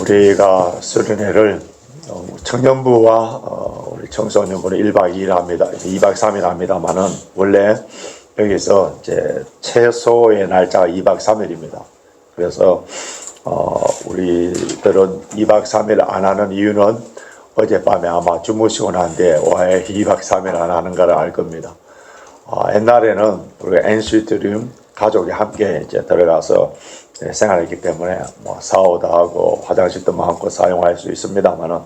우리가 수련회를 청년부와 우리 청소년부는 1박 2일 합니다. 2박 3일 합니다만은 원래 여기서 이제 최소의 날짜가 2박 3일입니다. 그래서 우리들은 2박 3일 안 하는 이유는 어젯밤에 아마 주무시고 난데 왜 2박 3일 안 하는 가를 알 겁니다. 옛날에는 우리가 엔스위트룸 가족이 함께 이제 들어가서 생활했기 때문에 뭐 샤워도 하고 화장실도 마음껏 사용할 수 있습니다만은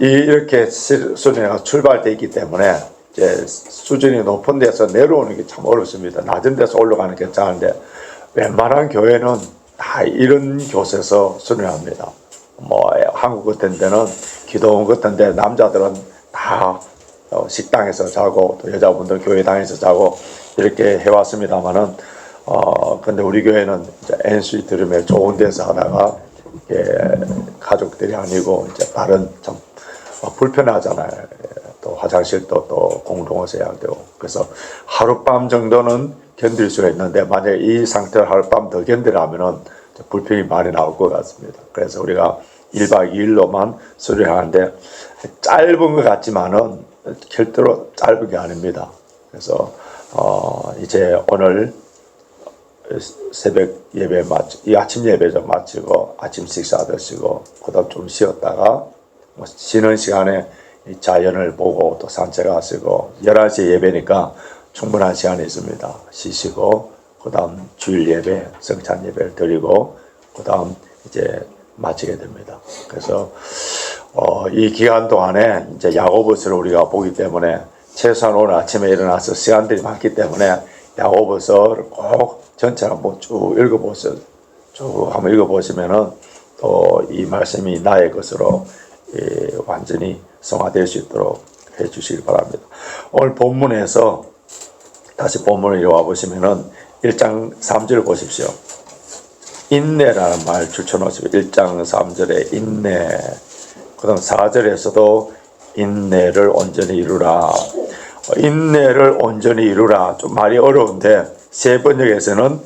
이렇게 수련회가 출발돼 있기 때문에 이제 수준이 높은 데서 내려오는 게 참 어렵습니다. 낮은 데서 올라가는 게 괜찮은데 웬만한 교회는 다 이런 곳에서 수련합니다. 뭐 한국 같은 데는 기도원 같은 데 남자들은 다 식당에서 자고 또 여자분들 교회당에서 자고 이렇게 해왔습니다만은 근데 우리 교회는 이제 엔스위트룸에 좋은 데서 하다가 가족들이 아니고 이제 다른 좀 불편하잖아요. 또 화장실도 또 공동으로 해야 되고 그래서 하룻밤 정도는 견딜 수가 있는데 만약에 이 상태로 하룻밤 더 견디려면은 불평이 많이 나올 것 같습니다. 그래서 우리가 1박 2일로만 수련하는데 짧은 것 같지만은 절대로 짧은 게 아닙니다. 그래서 이제 오늘 새벽 예배 이 아침 예배 좀 마치고 아침 식사 드시고 그다음 좀 쉬었다가 쉬는 시간에 이 자연을 보고 또 산책하시고 11시 예배니까 충분한 시간이 있습니다. 쉬시고 그다음 주일 예배 성찬 예배를 드리고 그다음 이제 마치게 됩니다. 그래서 이 기간 동안에 이제 야고보서를 우리가 보기 때문에 최소한 오늘 아침에 일어나서 시간들이 많기 때문에 야고보서를 꼭 전체를 한번 쭉 읽어보세요. 쭉 한번 읽어보시면은 또 이 말씀이 나의 것으로 완전히 성화될 수 있도록 해주시기 바랍니다. 오늘 본문에서 다시 본문을 읽어와 보시면은 1장 3절 보십시오. 인내라는 말 추천하시고 1장 3절에 인내 그 다음 4절에서도 인내를 온전히 이루라. 인내를 온전히 이루라. 좀 말이 어려운데 세 번역에서는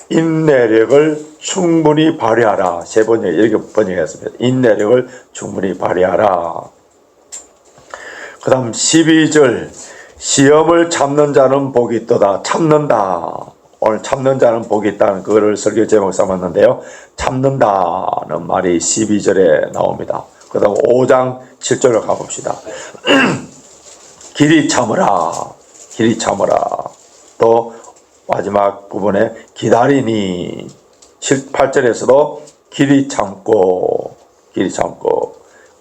인내력을 충분히 발휘하라. 세 번역 이렇게 번역했습니다. 인내력을 충분히 발휘하라. 그 다음 12절 시험을 참는 자는 복이 있도다. 참는다. 오늘 참는 자는 복이 있다는 그거를 설교 제목 삼았는데요. 참는다는 말이 12절에 나옵니다. 그 다음 5장 7절로 가봅시다. 길이 참으라. 길이 참으라. 또 마지막 부분에 기다리니 8절에서도 길이 참고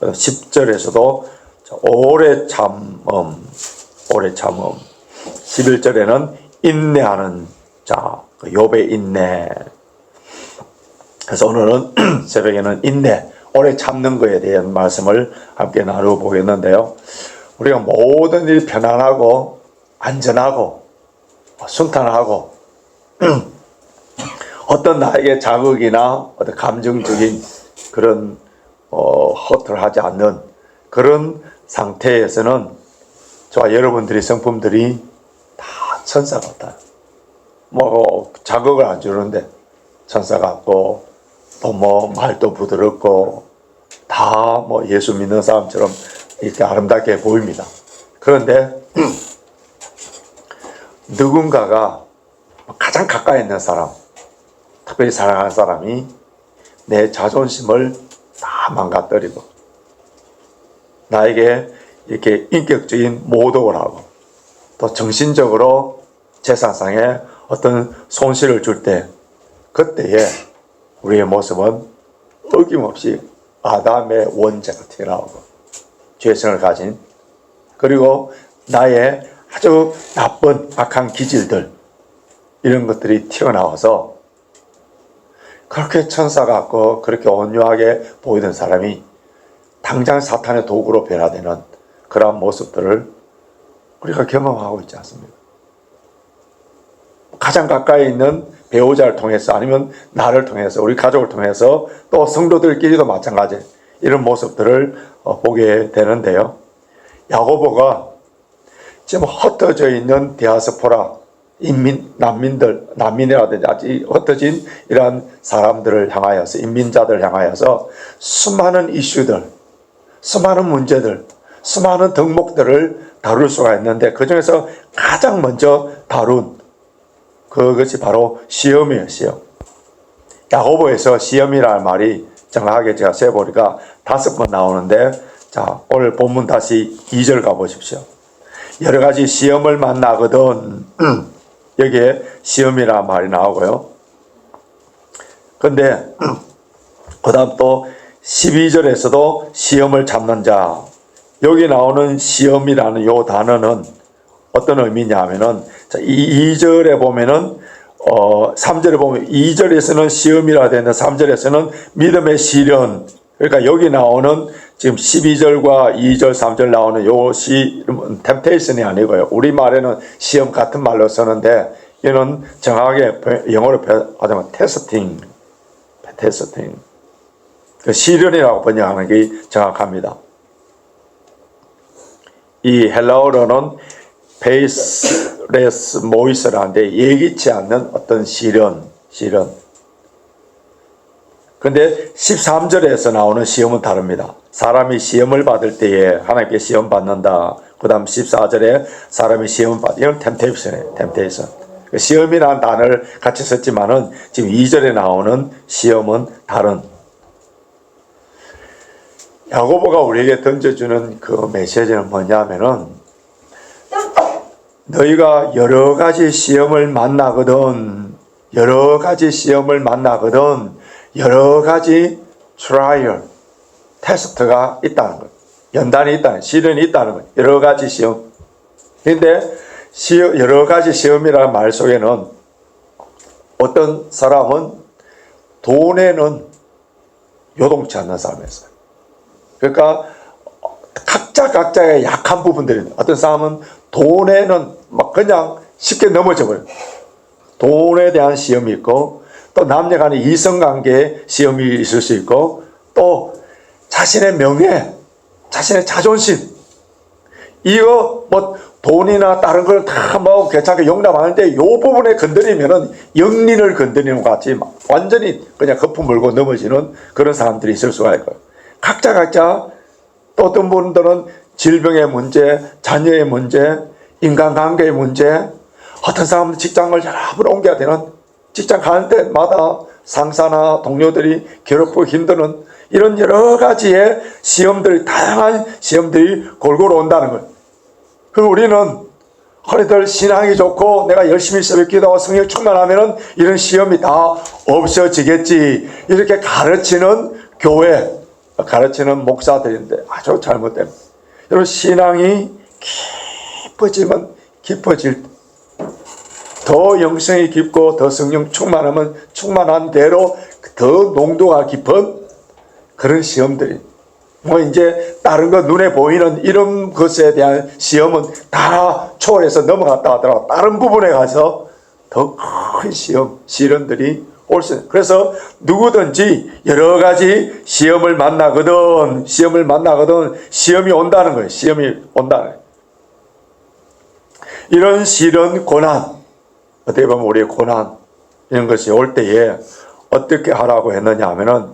10절에서도 오래 참음 11절에는 인내하는 자 욥의 인내. 그래서 오늘은 새벽에는 인내 오래 참는 것에 대한 말씀을 함께 나누어 보겠는데요. 우리가 모든 일이 편안하고 안전하고 순탄하고 어떤 나에게 자극이나 어떤 감정적인 그런 허투를 하지 않는 그런 상태에서는 저와 여러분들이 성품들이 다 천사 같아요. 뭐 자극을 안 주는데 천사 같고 또 뭐 말도 부드럽고 다 뭐 예수 믿는 사람처럼 이렇게 아름답게 보입니다. 그런데 누군가가 가장 가까이 있는 사람, 특별히 사랑하는 사람이 내 자존심을 다 망가뜨리고 나에게 이렇게 인격적인 모독을 하고 또 정신적으로 재산상에 어떤 손실을 줄 때 그때에 우리의 모습은 어김없이 아담의 원죄가 튀어나오고 죄성을 가진 그리고 나의 아주 나쁜 악한 기질들 이런 것들이 튀어나와서 그렇게 천사 같고 그렇게 온유하게 보이던 사람이 당장 사탄의 도구로 변화되는 그러한 모습들을 우리가 경험하고 있지 않습니까? 가장 가까이 있는 배우자를 통해서 아니면 나를 통해서 우리 가족을 통해서 또 성도들끼리도 마찬가지 이런 모습들을 보게 되는데요. 야고보가 지금 흩어져 있는 디아스포라 난민이라든지 아직 흩어진 이러한 사람들을 향하여서, 인민자들을 향하여서 수많은 이슈들, 수많은 문제들, 수많은 덕목들을 다룰 수가 있는데, 그 중에서 가장 먼저 다룬 그것이 바로 시험이에요. 시험. 야고보에서 시험이라는 말이 정확하게 제가 세보니까 5번 나오는데, 자, 오늘 본문 다시 2절 가보십시오. 여러 가지 시험을 만나거든. 여기에 시험이라는 말이 나오고요. 근데 그 다음 또 12절에서도 시험을 참는 자. 여기 나오는 시험이라는 요 단어는 어떤 의미냐 하면은, 자, 2절에 보면은 3절에 보면 2절에서는 시험이라 되는데 3절에서는 믿음의 시련. 그러니까 여기 나오는 지금 12절과 2절, 3절 나오는 요 시험은 템테이션이 아니고요. 우리말에는 시험 같은 말로 쓰는데, 이는 정확하게 영어로 하자면 테스팅. 그 시련이라고 번역하는 게 정확합니다. 이 헬라어로는 페이스레스 모이스라는데 예기치 않는 어떤 시련. 근데 13절에서 나오는 시험은 다릅니다. 사람이 시험을 받을 때에 하나님께 시험 받는다. 그 다음 14절에 사람이 시험을 이건 템테이션이에요. 템테이션. 시험이라는 단어를 같이 썼지만은 지금 2절에 나오는 시험은 다른. 야고보가 우리에게 던져주는 그 메시지는 뭐냐면은, 너희가 여러 가지 시험을 만나거든, 여러 가지 트라이얼, 테스트가 있다는 것, 연단이 있다는, 시련이 있다는 것, 여러 가지 시험. 그런데 여러 가지 시험이라는 말 속에는 어떤 사람은 돈에는 요동치 않는 사람이 있어요. 그러니까 각자의 약한 부분들이, 어떤 사람은 돈에는 막 그냥 쉽게 넘어져 버려요. 돈에 대한 시험이 있고, 또 남녀 간의 이성관계에 시험이 있을 수 있고, 또 자신의 명예, 자신의 자존심, 이거 뭐 돈이나 다른 걸 다 뭐 괜찮게 용납하는데, 이 부분에 건드리면은 영린을 건드리는 것 같이 완전히 그냥 거품 물고 넘어지는 그런 사람들이 있을 수가 있고요. 각자 또 어떤 분들은 질병의 문제, 자녀의 문제, 인간관계의 문제, 어떤 사람은 직장을 여러 번 옮겨야 되는, 직장 가는 때마다 상사나 동료들이 괴롭고 힘드는 이런 여러 가지의 시험들, 다양한 시험들이 골고루 온다는 거예요. 그리고 우리는 허리들 신앙이 좋고 내가 열심히 새벽 기도하고 성령 충만하면은 이런 시험이 다 없어지겠지, 이렇게 가르치는 교회, 가르치는 목사들인데 아주 잘못된. 여러분, 신앙이 깊어지면 깊어질 때, 더 영성이 깊고 더 성령 충만하면 충만한 대로 더 농도가 깊은 그런 시험들이, 뭐 이제 다른 거 눈에 보이는 이런 것에 대한 시험은 다 초월해서 넘어갔다 하더라도 다른 부분에 가서 더 큰 시련들이 올 수 있어요. 그래서 누구든지 여러 가지 시험을 만나거든 시험이 온다는 거예요. 시험이 온다는 거예요. 이런 시련, 고난, 어떻게 보면 우리의 고난, 이런 것이 올 때에 어떻게 하라고 했느냐 하면은,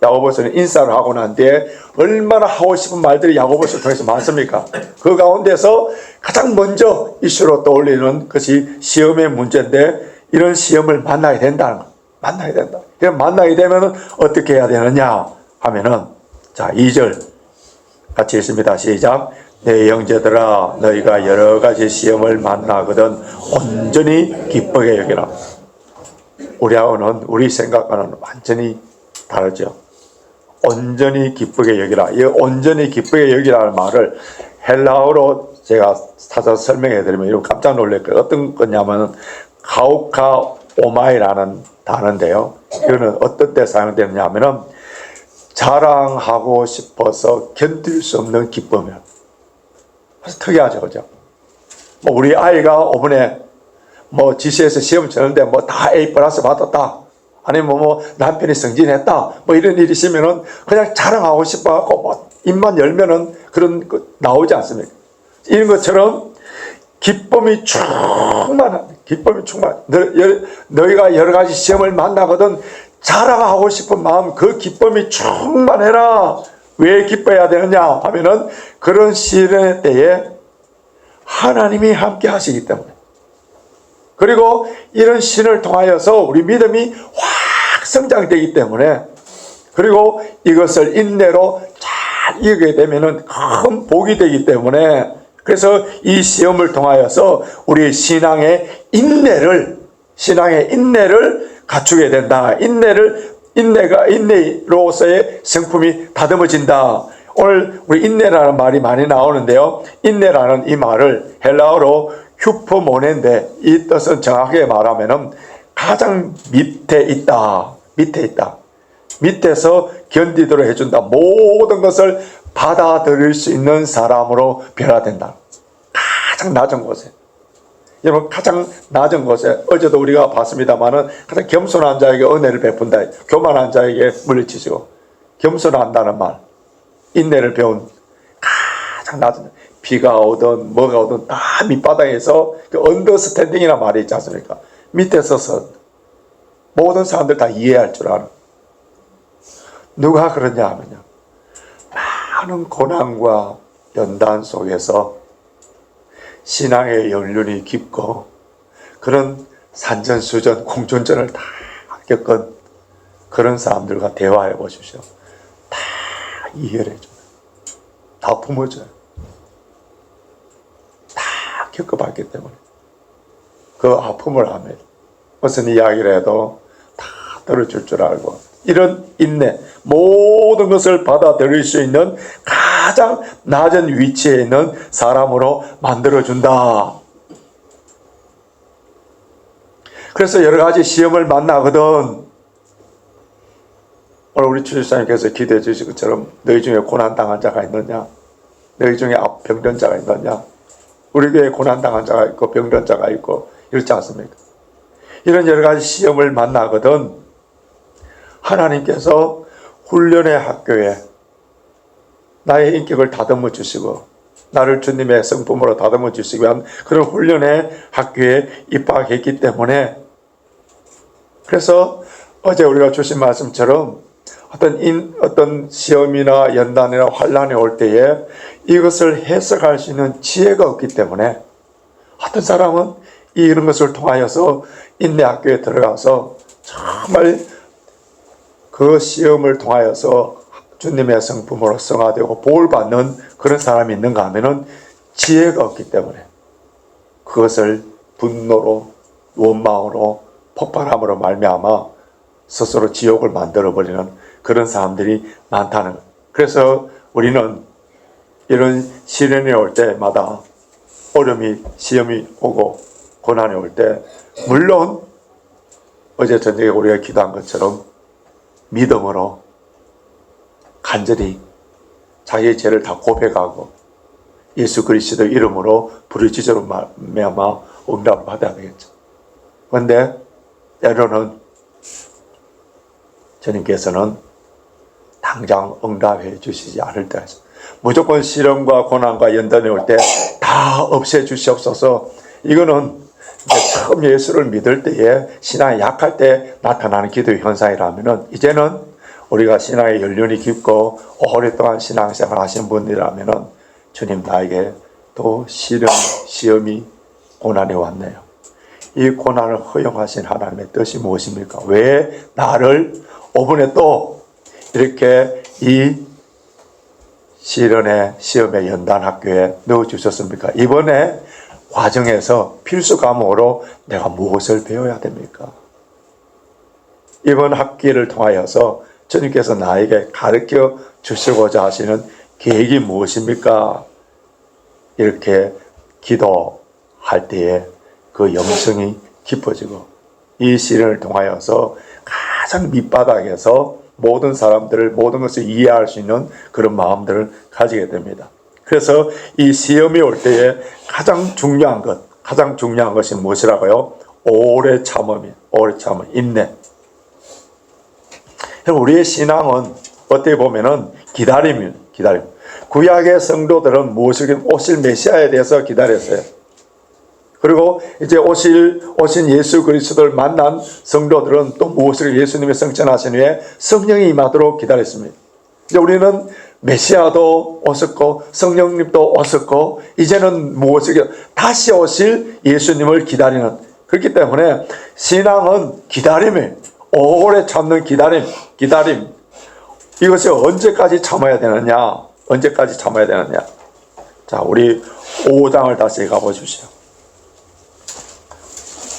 야고보서는 인사를 하고 난 뒤에 얼마나 하고 싶은 말들이 야고보서를 통해서 많습니까? 그 가운데서 가장 먼저 이슈로 떠올리는 것이 시험의 문제인데, 이런 시험을 만나야 된다는 거. 만나야 된다. 그럼 만나게 되면 어떻게 해야 되느냐 하면은, 자, 2절 같이 읽습니다. 시작. 내 형제들아, 너희가 여러 가지 시험을 만나거든 온전히 기쁘게 여기라. 우리하고는, 우리 생각과는 완전히 다르죠. 온전히 기쁘게 여기라. 이 온전히 기쁘게 여기라는 말을 헬라어로 제가 찾아서 설명해 드리면 이런 깜짝 놀랄 거예요. 어떤 거냐면 가우카 오마이라는 단어인데요. 이거는 어떤 때 사용되느냐 하면은 자랑하고 싶어서 견딜 수 없는 기쁨이에요. 그래서 특이하죠, 그죠? 뭐 우리 아이가 이번에 뭐 GC에서 시험 치는데 뭐 다 A+ 받았다, 아니면 뭐 남편이 승진했다, 뭐 이런 일이 있으면은 그냥 자랑하고 싶어갖고 뭐 입만 열면은 그런 거 나오지 않습니까? 이런 것처럼 기쁨이 충만합니다. 기쁨이 충만. 너희가 여러 가지 시험을 만나거든 자랑하고 싶은 마음, 그 기쁨이 충만해라. 왜 기뻐해야 되느냐 하면은 그런 시련의 때에 하나님이 함께 하시기 때문에, 그리고 이런 시련을 통하여서 우리 믿음이 확 성장되기 때문에, 그리고 이것을 인내로 잘 이기게 되면은 큰 복이 되기 때문에, 그래서 이 시험을 통하여서 우리 신앙의 인내를 갖추게 된다. 인내로서의 성품이 다듬어진다. 오늘 우리 인내라는 말이 많이 나오는데요. 인내라는 이 말을 헬라어로 휴퍼모네인데, 이 뜻은 정확하게 말하면은 가장 밑에 있다. 밑에서 견디도록 해준다. 모든 것을 받아들일 수 있는 사람으로 변화된다. 가장 낮은 곳에. 여러분, 가장 낮은 곳에, 어제도 우리가 봤습니다마는 가장 겸손한 자에게 은혜를 베푼다. 교만한 자에게 물리치시고, 겸손한다는 말, 인내를 배운 가장 낮은, 비가 오든 뭐가 오든 다 밑바닥에서 그 언더스탠딩이라는 말이 있지 않습니까? 밑에 서서 모든 사람들 다 이해할 줄 아는. 누가 그러냐 하면요, 많은 고난과 연단 속에서 신앙의 연륜이 깊고 그런 산전수전 공존전을 다 겪은 그런 사람들과 대화해 보십시오. 다 이해를 해줘요. 다 품어줘요. 다 겪어봤기 때문에 그 아픔을 하면 무슨 이야기를 해도 다 들어줄 줄 알고, 이런 인내, 모든 것을 받아들일 수 있는 가장 낮은 위치에 있는 사람으로 만들어준다. 그래서 여러 가지 시험을 만나거든 오늘 우리 주지사님께서 기도해 주신 것처럼 너희 중에 고난당한 자가 있느냐? 너희 중에 병든 자가 있느냐? 우리 교회에 고난당한 자가 있고 병든 자가 있고 이렇지 않습니까? 이런 여러 가지 시험을 만나거든 하나님께서 훈련의 학교에 나의 인격을 다듬어 주시고 나를 주님의 성품으로 다듬어 주시기 위한 그런 훈련의 학교에 입학했기 때문에, 그래서 어제 우리가 주신 말씀처럼 어떤 시험이나 연단이나 환난이 올 때에 이것을 해석할 수 있는 지혜가 없기 때문에, 어떤 사람은 이런 것을 통하여서 인내 학교에 들어가서 정말 그 시험을 통하여서 주님의 성품으로 성화되고 복을 받는 그런 사람이 있는가 하면은 지혜가 없기 때문에 그것을 분노로, 원망으로, 폭발함으로 말미암아 스스로 지옥을 만들어버리는 그런 사람들이 많다는 거예요. 그래서 우리는 이런 시련이 올 때마다, 시험이 오고 고난이 올 때, 물론 어제 저녁에 우리가 기도한 것처럼 믿음으로 간절히 자기의 죄를 다 고백하고 예수 그리스도 이름으로 부르짖음으로 말미암아 응답을 받아야 되겠죠. 그런데 때로는 주님께서는 당장 응답해 주시지 않을 때가 있어요. 무조건 시련과 고난과 연단이 올 때 다 없애 주시옵소서. 이거는 처음 예수를 믿을 때에 신앙이 약할 때 나타나는 기도의 현상이라면은, 이제는 우리가 신앙의 연륜이 깊고 오랫동안 신앙생활 하신 분이라면은 주님, 나에게 또 시험이 고난이 왔네요. 이 고난을 허용하신 하나님의 뜻이 무엇입니까? 왜 나를 이번에 또 이렇게 이 시험의 연단 학교에 넣어주셨습니까? 이번에 과정에서 필수 과목으로 내가 무엇을 배워야 됩니까? 이번 학기를 통하여서 주님께서 나에게 가르쳐 주시고자 하시는 계획이 무엇입니까? 이렇게 기도할 때에 그 영성이 깊어지고, 이 시련을 통하여서 가장 밑바닥에서 모든 사람들을, 모든 것을 이해할 수 있는 그런 마음들을 가지게 됩니다. 그래서 이 시험이 올 때에 가장 중요한 것이 무엇이라고요? 오래 참음, 인내. 우리의 신앙은 어떻게 보면은 기다림. 구약의 성도들은 무엇을 오실 메시아에 대해서 기다렸어요. 그리고 이제 오신 예수 그리스도를 만난 성도들은 또 무엇을 예수님의 성천하신 후에 성령이 임하도록 기다렸습니다. 이제 우리는 메시아도 오셨고 성령님도 오셨고 이제는 무엇을 다시 오실 예수님을 기다리는, 그렇기 때문에 신앙은 기다림이에요. 오래 참는 기다림. 이것이 언제까지 참아야 되느냐? 언제까지 참아야 되느냐? 자, 우리 5장을 다시 가보십시오.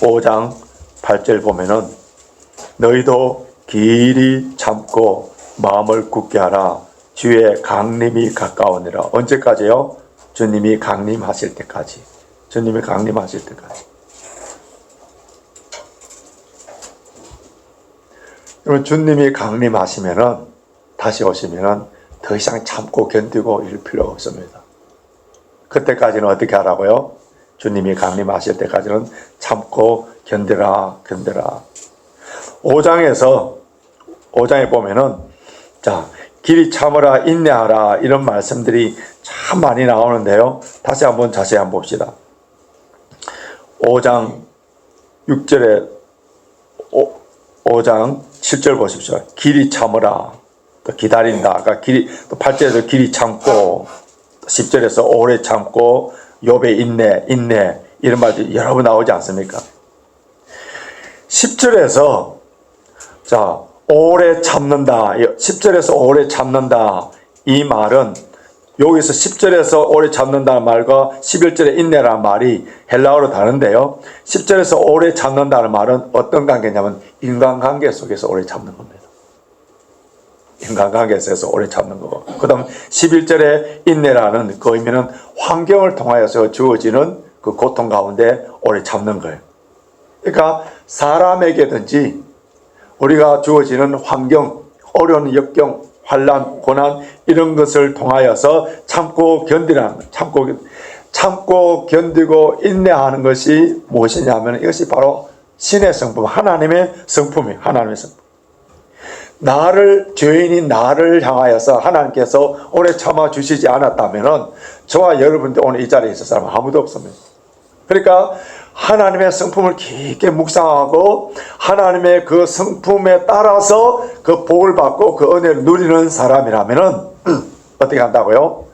5장 8절 보면은 너희도 길이 참고 마음을 굳게 하라. 주의 강림이 가까우니라. 언제까지요? 주님이 강림하실 때까지. 주님이 강림하실 때까지. 그러면 주님이 강림하시면은, 다시 오시면은 더 이상 참고 견디고 이럴 필요가 없습니다. 그때까지는 어떻게 하라고요? 주님이 강림하실 때까지는 참고 견디라. 5장에 보면은, 자, 길이 참으라, 인내하라, 이런 말씀들이 참 많이 나오는데요. 다시 한번 자세히 한번 봅시다. 5장 6절에 5장 7절 보십시오. 길이 참으라, 또 기다린다. 아까 또 8절에서 길이 참고, 10절에서 오래 참고, 욥의 인내, 이런 말들이 여러 번 나오지 않습니까? 10절에서, 자, 오래 참는다. 10절에서 오래 참는다. 이 말은, 여기서 10절에서 오래 참는다는 말과 11절에 인내라는 말이 헬라어로 다른데요. 10절에서 오래 참는다는 말은 어떤 관계냐면 인간관계 속에서 오래 참는 겁니다. 인간관계 속에서 오래 참는 거고. 그 다음 11절에 인내라는 그 의미는 환경을 통하여서 주어지는 그 고통 가운데 오래 참는 거예요. 그러니까 사람에게든지 우리가 주어지는 환경, 어려운 역경, 환난, 고난, 이런 것을 통하여서 참고 견디라는, 참고 견디고 인내하는 것이 무엇이냐면 이것이 바로 신의 성품, 하나님의 성품이에요. 하나님의 성품. 죄인인 나를 향하여서 하나님께서 오래 참아 주시지 않았다면 저와 여러분들 오늘 이 자리에 있을 사람은 아무도 없습니다. 그러니까 하나님의 성품을 깊게 묵상하고 하나님의 그 성품에 따라서 그 복을 받고 그 은혜를 누리는 사람이라면 어떻게 한다고요?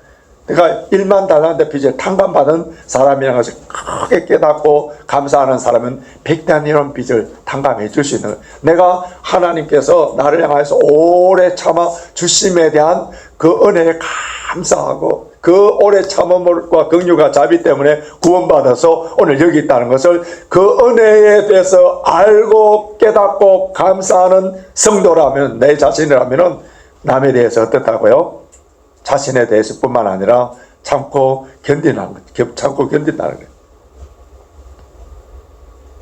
그러니까 1만 달란트 빚을 탕감받은 사람이라는 것을 크게 깨닫고 감사하는 사람은 100단위론 빚을 탕감해 줄 수 있는 거예요. 내가 하나님께서 나를 향해서 오래 참아 주심에 대한 그 은혜에 감사하고 그 오래 참음과 긍휼과 자비 때문에 구원받아서 오늘 여기 있다는 것을 그 은혜에 대해서 알고 깨닫고 감사하는 성도라면, 내 자신이라면 남에 대해서 어떻다고요? 자신에 대해서 뿐만 아니라 참고 견딘다는 거예요.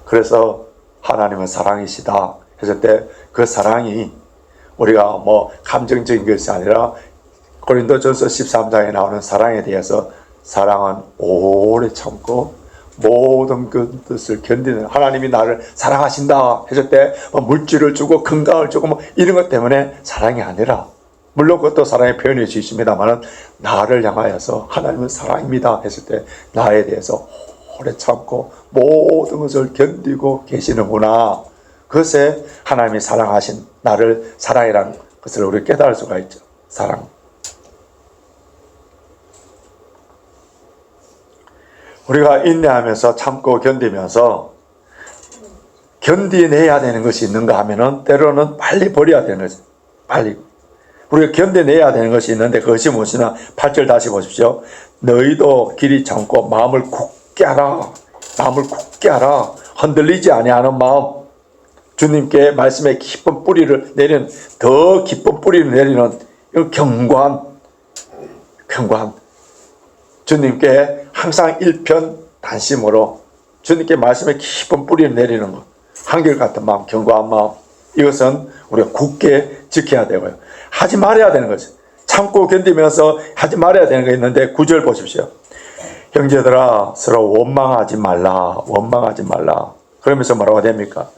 그래서 하나님은 사랑이시다 했을 때 그 사랑이 우리가 뭐 감정적인 것이 아니라 고린도전서 13장에 나오는 사랑에 대해서 사랑은 오래 참고 모든 것을 견디는, 하나님이 나를 사랑하신다 했을 때 물질을 주고 건강을 주고 뭐 이런 것 때문에 사랑이 아니라, 물론 그것도 사랑의 표현일 수 있습니다만 나를 향하여서 하나님은 사랑입니다 했을 때 나에 대해서 오래 참고 모든 것을 견디고 계시는구나. 그것에 하나님이 사랑하신 나를 사랑이라는 것을 우리 깨달을 수가 있죠. 사랑. 우리가 인내하면서 참고 견디면서 견디내야 되는 것이 있는가 하면은 때로는 빨리 버려야 되는 거죠. 빨리. 우리가 견뎌내야 되는 것이 있는데 그것이 무엇이냐? 8절 다시 보십시오. 너희도 길이 참고 마음을 굳게 하라. 마음을 굳게 하라. 흔들리지 아니하는 마음. 주님께 말씀에 깊은 뿌리를 내리는, 더 깊은 뿌리를 내리는 경관. 주님께 항상 일편단심으로 주님께 말씀에 깊은 뿌리를 내리는 것. 한결같은 마음, 견고한 마음. 이것은 우리가 굳게 지켜야 되고요. 하지 말아야 되는 거죠. 참고 견디면서 하지 말아야 되는 게 있는데 9절 보십시오. 형제들아 서로 원망하지 말라. 그러면서 뭐라고 됩니까?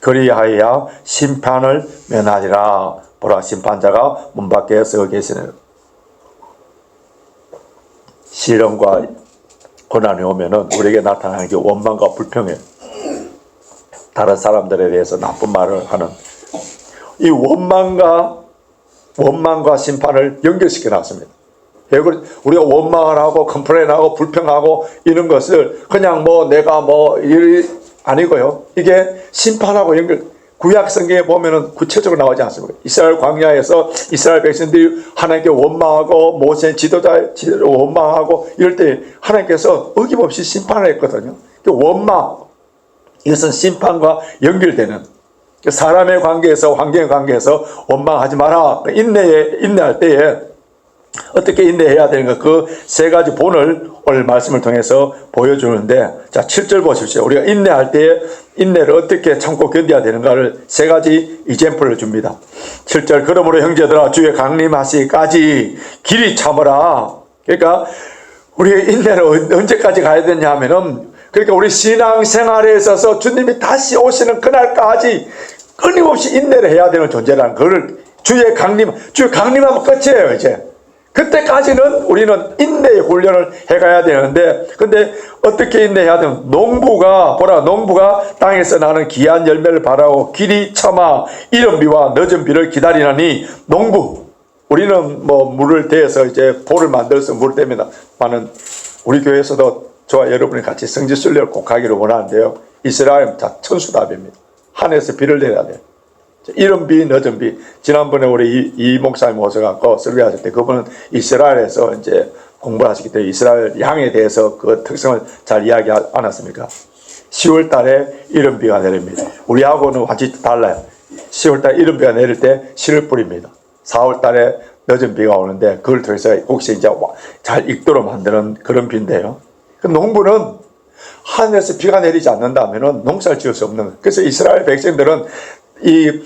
그리하여 심판을 면하리라. 보라, 심판자가 문 밖에 서 계시는. 시련과 고난이 오면은 우리에게 나타나는 게 원망과 불평이에요. 다른 사람들에 대해서 나쁜 말을 하는 이 원망과 심판을 연결시켜 놨습니다. 우리가 원망을 하고 컴플레인하고 불평하고 이런 것을 그냥 내가 아니고요. 이게 심판하고 구약 성경에 보면은 구체적으로 나오지 않습니까? 이스라엘 광야에서 이스라엘 백성들이 하나님께 원망하고 모세 지도자를 원망하고 이럴 때 하나님께서 어김없이 심판을 했거든요. 원망, 이것은 심판과 연결되는 사람의 관계에서 환경의 관계에서 원망하지 마라. 인내할 때에 어떻게 인내해야 되는가 그 세 가지 본을 오늘 말씀을 통해서 보여주는데, 자 7절 보십시오. 우리가 인내할 때에 인내를 어떻게 참고 견뎌야 되는가를 세 가지 이젠플을 줍니다. 7절 그러므로 형제들아 주의 강림하시기까지 길이 참으라. 그러니까 우리의 인내는 언제까지 가야 되냐 하면은, 그러니까 우리 신앙생활에 있어서 주님이 다시 오시는 그날까지 끊임없이 인내를 해야 되는 존재라는 그걸 주의 강림하면 끝이에요. 이제 그때까지는 우리는 인내의 훈련을 해가야 되는데, 근데 어떻게 인내해야 되는? 농부가 땅에서 나는 귀한 열매를 바라고 길이 참아 이른 비와 늦은 비를 기다리나니, 우리는 물을 대서 이제 볼을 만들어서 물을 댑니다. 우리 교회에서도 저와 여러분이 같이 성지순례를 꼭 가기를 원하는데요. 이스라엘 천수답입니다. 하늘에서 비를 내려야 돼요. 이른 비, 늦은 비. 지난번에 우리 이 목사님 오셔갖고 설교하실 때 그분은 이스라엘에서 이제 공부를 하시기 때문에 이스라엘 양에 대해서 그 특성을 잘 이야기 안 했습니까? 10월 달에 이른 비가 내립니다. 우리하고는 완전히 달라요. 10월 달에 이른 비가 내릴 때 씨를 뿌립니다. 4월 달에 늦은 비가 오는데 그걸 통해서 혹시 이제 잘 익도록 만드는 그런 비인데요. 그 농부는 하늘에서 비가 내리지 않는다면은 농사를 지을 수 없는 거예요. 그래서 이스라엘 백성들은 이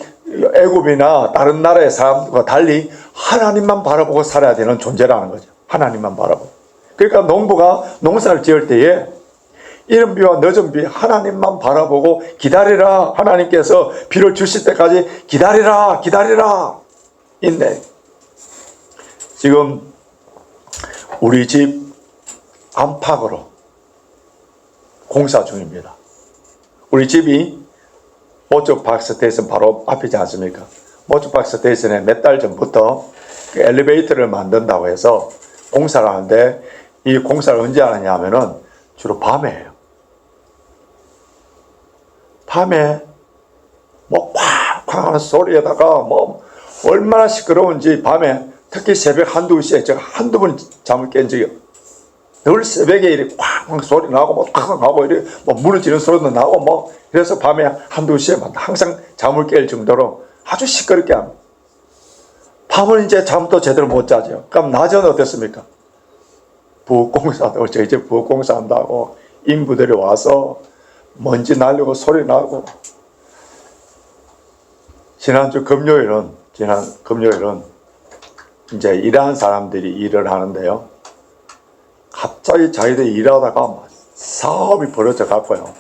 애굽이나 다른 나라의 사람과 달리 하나님만 바라보고 살아야 되는 존재라는 거죠. 하나님만 바라보고. 그러니까 농부가 농사를 지을 때에 이른 비와 늦은 비 하나님만 바라보고 기다리라. 하나님께서 비를 주실 때까지 기다리라. 인내. 지금 우리 집 안팎으로 공사 중입니다. 우리 집이 모쪽박 스테이션 바로 앞이지 않습니까? 모쪽박 스테이션에 몇 달 전부터 그 엘리베이터를 만든다고 해서 공사를 하는데, 이 공사를 언제 하느냐 하면은 주로 밤에 해요. 밤에 쾅쾅 하는 소리에다가 얼마나 시끄러운지 밤에 특히 새벽 한두 시에 제가 한두 번 잠을 깬 적이 없어요. 늘 새벽에 이렇게 쾅쾅 소리 나고 쾅쾅 하고 이렇게 무너지는 소리도 나고 그래서 밤에 한두 시에 항상 잠을 깰 정도로 아주 시끄럽게 합니다. 밤은 이제 잠도 제대로 못 자죠. 그럼 낮은 어떻습니까? 부엌공사도 저희 집 부엌공사 한다고 인부들이 와서 먼지 날리고 소리 나고. 지난 금요일은 이제 일하는 사람들이 일을 하는데요. 갑자기 자기들이 일하다가 사업이 벌어져 갖고요.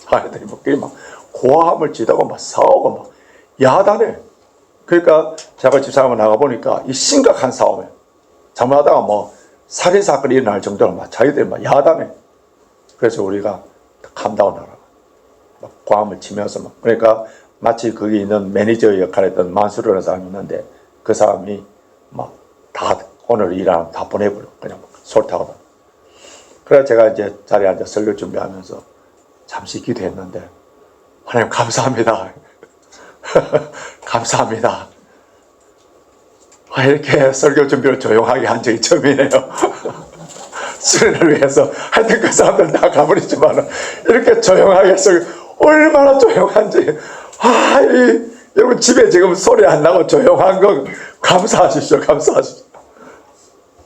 자기들이 고함을 지르고 싸우고 야단해. 그러니까 제가 집사람을 나가보니까 이 심각한 싸움이에요. 잘못하다가 살인사건이 일어날 정도로 자기들이 야단해. 그래서 우리가 감다운하라. 고함을 치면서 그러니까 마치 거기 있는 매니저 역할을 했던 만수르라는 사람이 있는데, 그 사람이 다 오늘 일하는 다 보내버려. 그냥 소리 타고. 그래서 제가 이제 자리에 앉아 설교 준비하면서 잠시 기도했는데, 하나님 감사합니다. 감사합니다. 이렇게 설교 준비를 조용하게 한 적이 처음이네요. 수련을 위해서. 하여튼 그 사람들 다 가버리지만 이렇게 조용하게 설교, 얼마나 조용한지. 여러분 집에 지금 소리 안 나고 조용한 거 감사하십시오.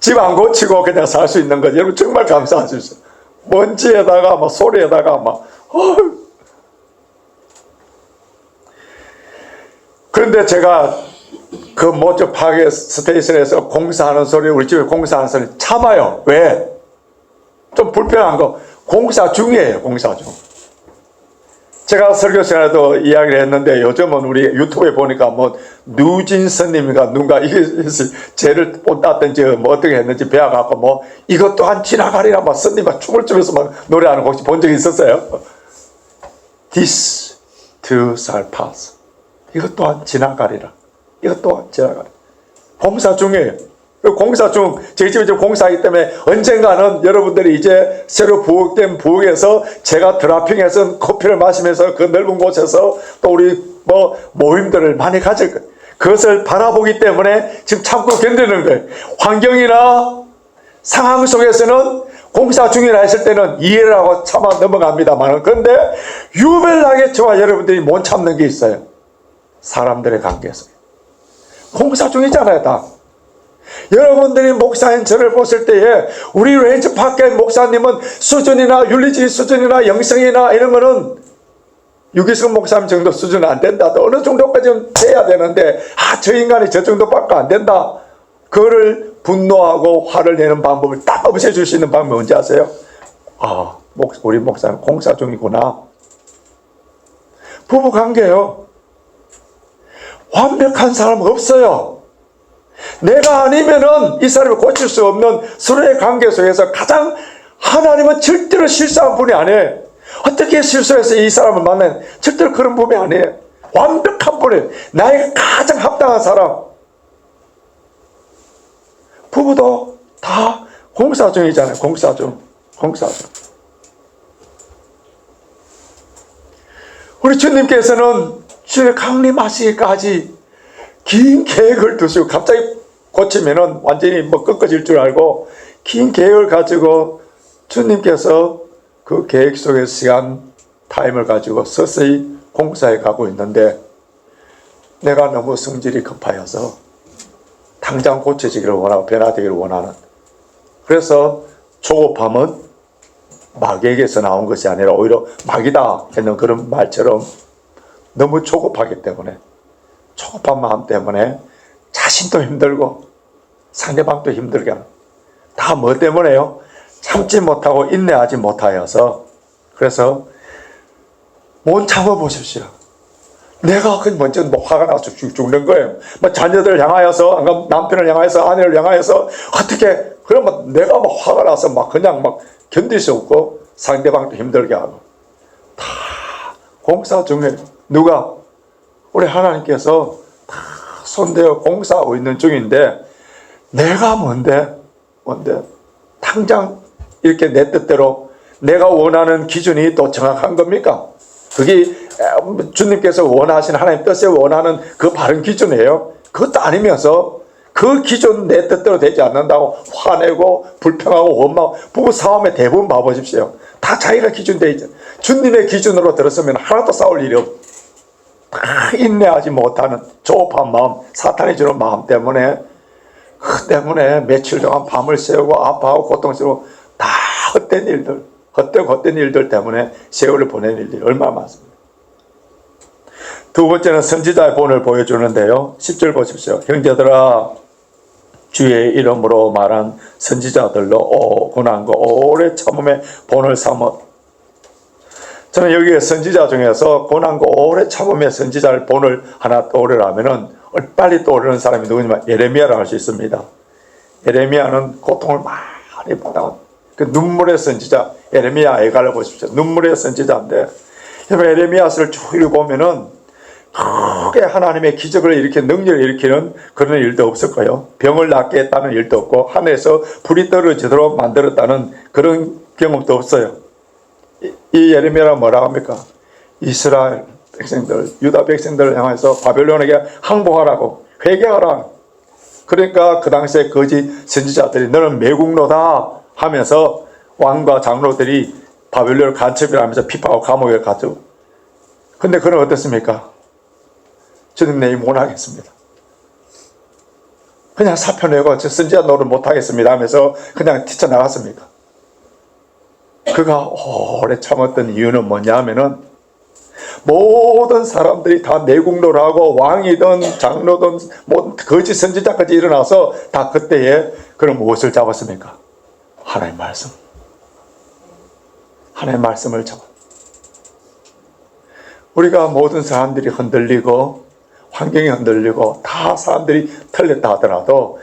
집 안 고치고 그냥 살 수 있는 거 여러분 정말 감사하십시오. 먼지에다가 소리에다가 그런데 제가 그 모처 파괴 스테이션에서 공사하는 소리, 우리 집에 공사하는 소리 참아요. 왜? 좀 불편한 거. 공사 중이에요. 공사 중. 제가 설교 시간에도 이야기를 했는데 요즘은 우리 유튜브에 보니까 뭐 누진 스님인가 누가 이게 죄를 뽐땄든지 뭐 어떻게 했는지 배워갖고 뭐 이것 또한 지나가리라 막 스님 막 춤을 추면서 막 노래하는 거 혹시 본 적 있었어요? This too shall pass. 이것 또한 지나가리라. 이것 또한 지나가리라. 공사 중이에요. 공사 중, 저희 집에 지금 공사하기 때문에 언젠가는 여러분들이 이제 새로 부엌된 부엌에서 제가 드라핑해서 커피를 마시면서 그 넓은 곳에서 또 우리 뭐 모임들을 많이 가질 거예요. 그것을 바라보기 때문에 지금 참고 견디는 거예요. 환경이나 상황 속에서는 공사 중이라 했을 때는 이해를 하고 참아 넘어갑니다만, 그런데 유별나게 저와 여러분들이 못 참는 게 있어요. 사람들의 관계에서. 공사 중이잖아요, 다. 여러분들이 목사인 저를 보실 때에 우리 렌즈 밖에 목사님은 수준이나 윤리적인 수준이나 영성이나 이런 거는 유기성 목사님 정도 수준은 안 된다. 또 어느 정도까지는 돼야 되는데 저 인간이 저 정도밖에 안 된다. 그거를 분노하고 화를 내는 방법을 딱 없애줄 수 있는 방법이 뭔지 아세요? 우리 목사님 공사 중이구나. 부부관계요. 완벽한 사람 없어요. 내가 아니면은 이 사람을 고칠 수 없는 서로의 관계 속에서 가장 하나님은 절대로 실수한 분이 아니에요. 어떻게 실수해서 이 사람을 만나요? 절대로 그런 분이 아니에요. 완벽한 분이에요. 나에게 가장 합당한 사람. 부부도 다 공사 중이잖아요. 공사 중. 우리 주님께서는 주의 강림하시기까지 긴 계획을 두시고 갑자기 고치면은 완전히 뭐 꺾어질 줄 알고 긴 계획을 가지고 주님께서 그 계획 속의 시간 타임을 가지고 서서히 공사해 가고 있는데 내가 너무 성질이 급하여서 당장 고쳐지기를 원하고 변화되기를 원하는, 그래서 조급함은 마귀에게서 나온 것이 아니라 오히려 마귀다 했는 그런 말처럼 너무 조급하기 때문에, 조급한 마음 때문에 자신도 힘들고 상대방도 힘들게 하는, 다 뭐 때문에요? 참지 못하고 인내하지 못하여서. 그래서 못 참아보십시오. 내가 먼저 뭐 화가 나서 죽는 거예요. 뭐 자녀들 향하여서, 남편을 향하여서, 아내를 향하여서 어떻게, 그러면 내가 막 화가 나서 막 그냥 막 견딜 수 없고 상대방도 힘들게 하고, 다 공사 중에 누가? 우리 하나님께서 다 손대어 공사하고 있는 중인데 내가 뭔데 당장 이렇게 내 뜻대로 내가 원하는 기준이 또 정확한 겁니까? 그게 주님께서 원하신 하나님 뜻에 원하는 그 바른 기준이에요. 그것도 아니면서 그 기준 내 뜻대로 되지 않는다고 화내고 불평하고 원망하고. 부부 싸움의 대부분 봐보십시오. 다 자기가 기준 돼 있죠. 주님의 기준으로 들었으면 하나도 싸울 일이 없고 다 인내하지 못하는 조급한 마음, 사탄이 주는 마음 때문에, 그 때문에 며칠 동안 밤을 새우고 아파하고 고통스러워 다 헛된 일들 때문에 세월을 보낸 일들이 얼마나 많습니다. 두 번째는 선지자의 본을 보여주는데요. 10절 보십시오. 형제들아, 주의 이름으로 말한 선지자들로 고난과 오래 참음의 본을 삼어. 저는 여기에 선지자 중에서 고난과 오래 참음의 선지자를 본을 하나 떠오르라면은 빨리 떠오르는 사람이 누구냐면 예레미야라고 할 수 있습니다. 예레미야는 고통을 많이 받아온 그 눈물의 선지자, 예레미야 애가를 보십시오. 눈물의 선지자인데, 여러분 예레미야서를 쭉 읽어보면은 크게 하나님의 기적을 일으키는, 능력을 일으키는 그런 일도 없을 거예요. 병을 낫게 했다는 일도 없고 하늘에서 불이 떨어지도록 만들었다는 그런 경험도 없어요. 이 예레미야가 뭐라고 합니까? 이스라엘 백성들, 유다 백성들을 향해서 바벨론에게 항복하라고, 회개하라. 그러니까 그 당시에 거짓 선지자들이 너는 매국노다 하면서 왕과 장로들이 바벨론을 간첩이라 하면서 핍박하고 감옥에 갔죠. 근데 그는 어떻습니까? 저는 내일 못 하겠습니다. 그냥 사표 내고 저 선지자 노릇 못 하겠습니다 하면서 그냥 뛰쳐나갔습니까? 그가 오래 참았던 이유는 뭐냐 하면은 모든 사람들이 다 내국노를 하고 왕이든 장로든 뭐 거짓 선지자까지 일어나서 다 그때에 그럼 무엇을 잡았습니까? 하나님의 말씀. 하나님의 말씀을 잡아. 우리가 모든 사람들이 흔들리고 환경이 흔들리고 다 사람들이 틀렸다 하더라도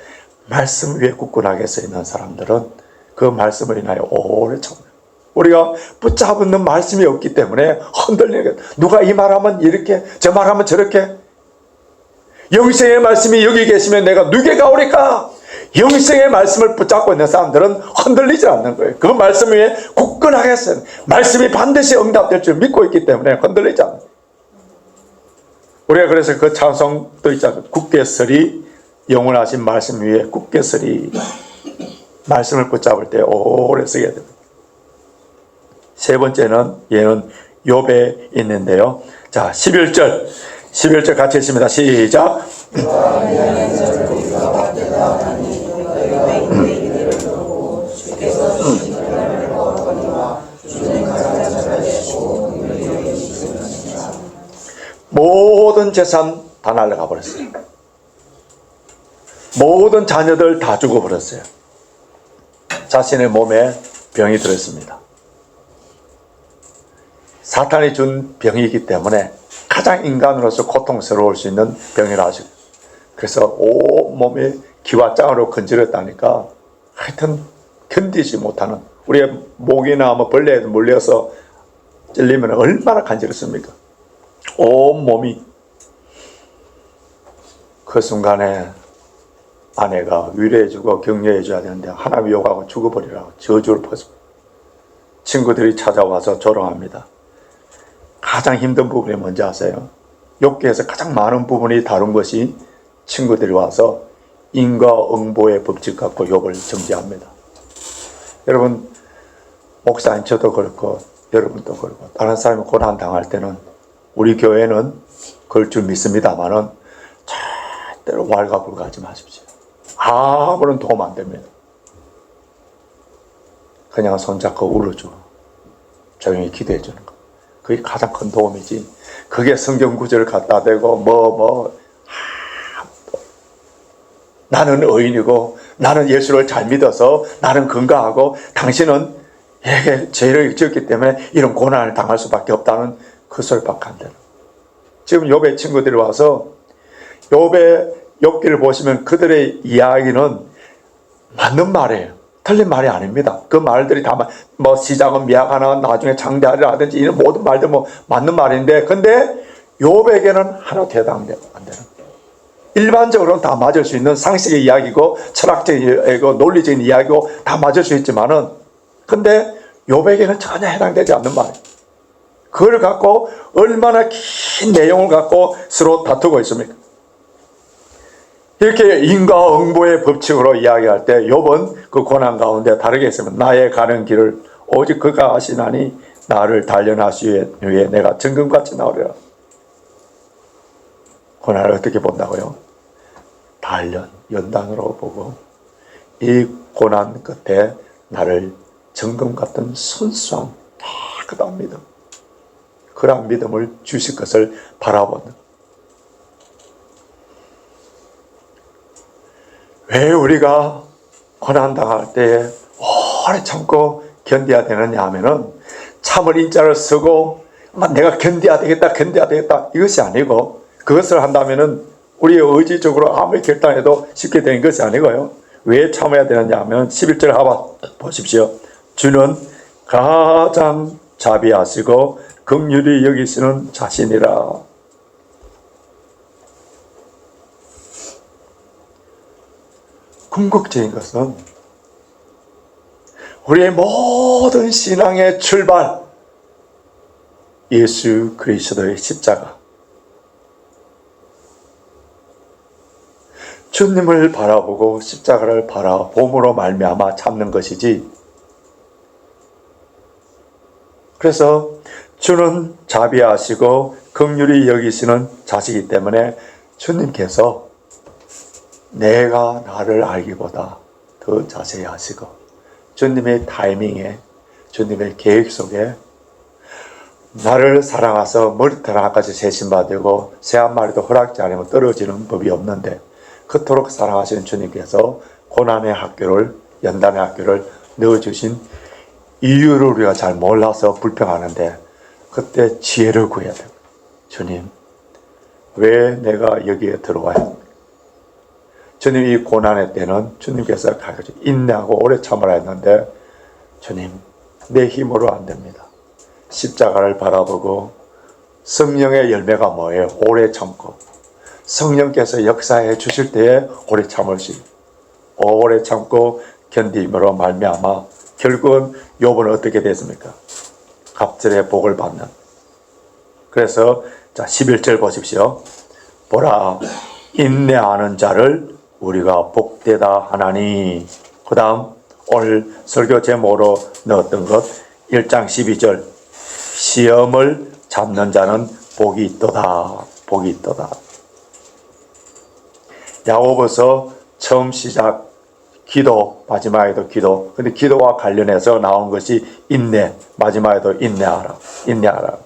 말씀 위에 굳건하게 서 있는 사람들은 그 말씀을 인하여 오래 참아요. 우리가 붙잡는 말씀이 없기 때문에 흔들리게, 누가 이 말하면 이렇게 저 말하면 저렇게, 영생의 말씀이 여기 계시면 내가 누게 가오리까? 영생의 말씀을 붙잡고 있는 사람들은 흔들리지 않는 거예요. 그 말씀 위에 굳건하게 서는, 말씀이 반드시 응답될 줄 믿고 있기 때문에 흔들리지 않는 거예요. 우리가 그래서 그 찬송도 있잖아요. 굳게 서리, 영원하신 말씀 위에 굳게 서리. 말씀을 붙잡을 때 오래 서게 됩니다. 세 번째는 얘는 욥에 있는데요. 자, 11절 같이 읽습니다. 시작. 모든 재산 다 날아가 버렸어요. 모든 자녀들 다 죽어버렸어요. 자신의 몸에 병이 들었습니다. 사탄이 준 병이기 때문에 가장 인간으로서 고통스러울 수 있는 병이라 하시고, 그래서 온몸이 기와장으로 건드렸다니까 하여튼 견디지 못하는, 우리의 목이나 뭐 벌레에 물려서 찔리면 얼마나 간지럽습니까? 온몸이. 그 순간에 아내가 위로해주고 격려해줘야 되는데 하나님 욕하고 죽어버리라고 저주를 퍼습니다. 친구들이 찾아와서 조롱합니다. 가장 힘든 부분이 뭔지 아세요? 욥기에서 가장 많은 부분이 다룬 것이 친구들이 와서 인과응보의 법칙 갖고 욥을 정죄합니다. 여러분, 목사인 저도 그렇고 여러분도 그렇고 다른 사람이 고난 당할 때는 우리 교회는 그럴 줄 믿습니다만은 절대로 왈가불가하지 마십시오. 아무런 도움 안 됩니다. 그냥 손잡고 울어줘. 조용히 기도해 주는 거. 그게 가장 큰 도움이지. 그게 성경 구절을 갖다 대고 나는 의인이고 나는 예수를 잘 믿어서 나는 건강하고 당신은 죄를 지었기 때문에 이런 고난을 당할 수밖에 없다는 그 소리밖에 안 되는. 지금 욥의 친구들이 와서 욥의 욥기를 보시면 그들의 이야기는 맞는 말이에요. 틀린 말이 아닙니다. 그 말들이 다 뭐 시작은 미약하나 나중에 장대하리라든지 이런 모든 말들 뭐 맞는 말인데, 근데 욥에게는 하나도 해당되면 안 되는 거예요. 일반적으로는 다 맞을 수 있는 상식의 이야기고 철학적이고 논리적인 이야기고 다 맞을 수 있지만은, 근데 욥에게는 전혀 해당되지 않는 말이에요. 그걸 갖고 얼마나 긴 내용을 갖고 서로 다투고 있습니까? 이렇게 인과응보의 법칙으로 이야기할 때 욥은 그 고난 가운데 다르게 했으면, 나의 가는 길을 오직 그가 아시나니 나를 단련하시기 위해 내가 정금같이 나오리라. 고난을 어떻게 본다고요? 단련, 연단으로 보고 이 고난 끝에 나를 정금 같은 순수한 깨끗한 믿음, 그런 믿음을 주실 것을 바라보는. 왜 우리가 고난당할 때 오래 참고 견뎌야 되느냐 하면은, 참을 인자를 쓰고 내가 견뎌야 되겠다 이것이 아니고, 그것을 한다면은 우리의 의지적으로 아무리 결단해도 쉽게 되는 것이 아니고요. 왜 참아야 되느냐 하면 11절 하반 보십시오. 주는 가장 자비하시고 긍휼히 여기시는 자신이라. 궁극적인 것은 우리의 모든 신앙의 출발, 예수 그리스도의 십자가, 주님을 바라보고 십자가를 바라봄으로 말미암아 참는 것이지. 그래서 주는 자비하시고 긍휼히 여기시는 자시기 때문에 주님께서 내가 나를 알기보다 더 자세히 하시고, 주님의 타이밍에, 주님의 계획 속에 나를 사랑하셔서 머리털 하나까지 세심받고 새 한 마리도 허락지 않으면 떨어지는 법이 없는데, 그토록 사랑하시는 주님께서 고난의 학교를, 연단의 학교를 넣어주신 이유를 우리가 잘 몰라서 불평하는데, 그때 지혜를 구해야 됩니다. 주님, 왜 내가 여기에 들어와요? 주님, 이 고난의 때는 주님께서 가르쳐 인내하고 오래 참으라 했는데, 주님, 내 힘으로 안 됩니다. 십자가를 바라보고 성령의 열매가 뭐예요? 오래 참고 성령께서 역사해 주실 때에 오래 참을 수 있고, 오래 참고 견딤으로 말미암아 결국은 욥은 어떻게 됐습니까? 갑절의 복을 받는. 그래서 자 11절 보십시오. 보라, 인내하는 자를 우리가 복되다 하나니. 그 다음 오늘 설교 제목으로 넣었던 것 1장 12절, 시험을 잡는 자는 복이 있도다. 복이 있도다. 야고보서 처음 시작 기도, 마지막에도 기도. 근데 기도와 관련해서 나온 것이 인내, 마지막에도 인내하라. 인내하라.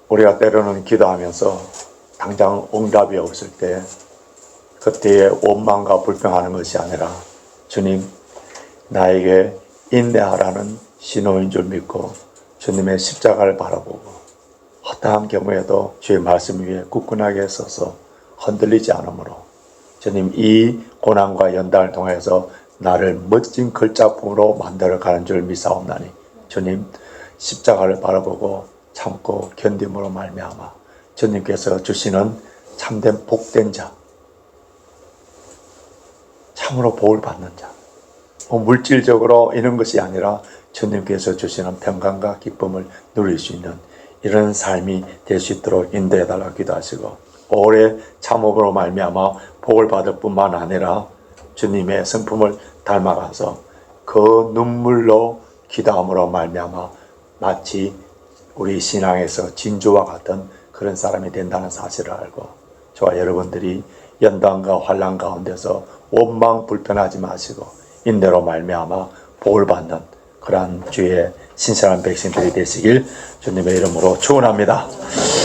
우리가 때로는 기도하면서 당장 응답이 없을 때 그때의 원망과 불평하는 것이 아니라, 주님, 나에게 인내하라는 신호인 줄 믿고 주님의 십자가를 바라보고 허다한 경우에도 주의 말씀 위에 굳건하게 서서 흔들리지 않으므로, 주님, 이 고난과 연단을 통해서 나를 멋진 걸작품으로 만들어가는 줄 믿사옵나니, 주님, 십자가를 바라보고 참고 견딤으로 말미암아 주님께서 주시는 참된 복된 자, 참으로 복을 받는 자, 물질적으로 이런 것이 아니라 주님께서 주시는 평강과 기쁨을 누릴 수 있는 이런 삶이 될 수 있도록 인도해달라고 기도하시고, 오래 참음으로 말미암아 복을 받을 뿐만 아니라 주님의 성품을 닮아가서 그 눈물로 기도함으로 말미암아 마치 우리 신앙에서 진주와 같은 그런 사람이 된다는 사실을 알고, 저와 여러분들이 연단과 환난 가운데서 원망 불편하지 마시고 인내로 말미암아 복을 받는 그러한 주의 신실한 백성들이 되시길 주님의 이름으로 축원합니다.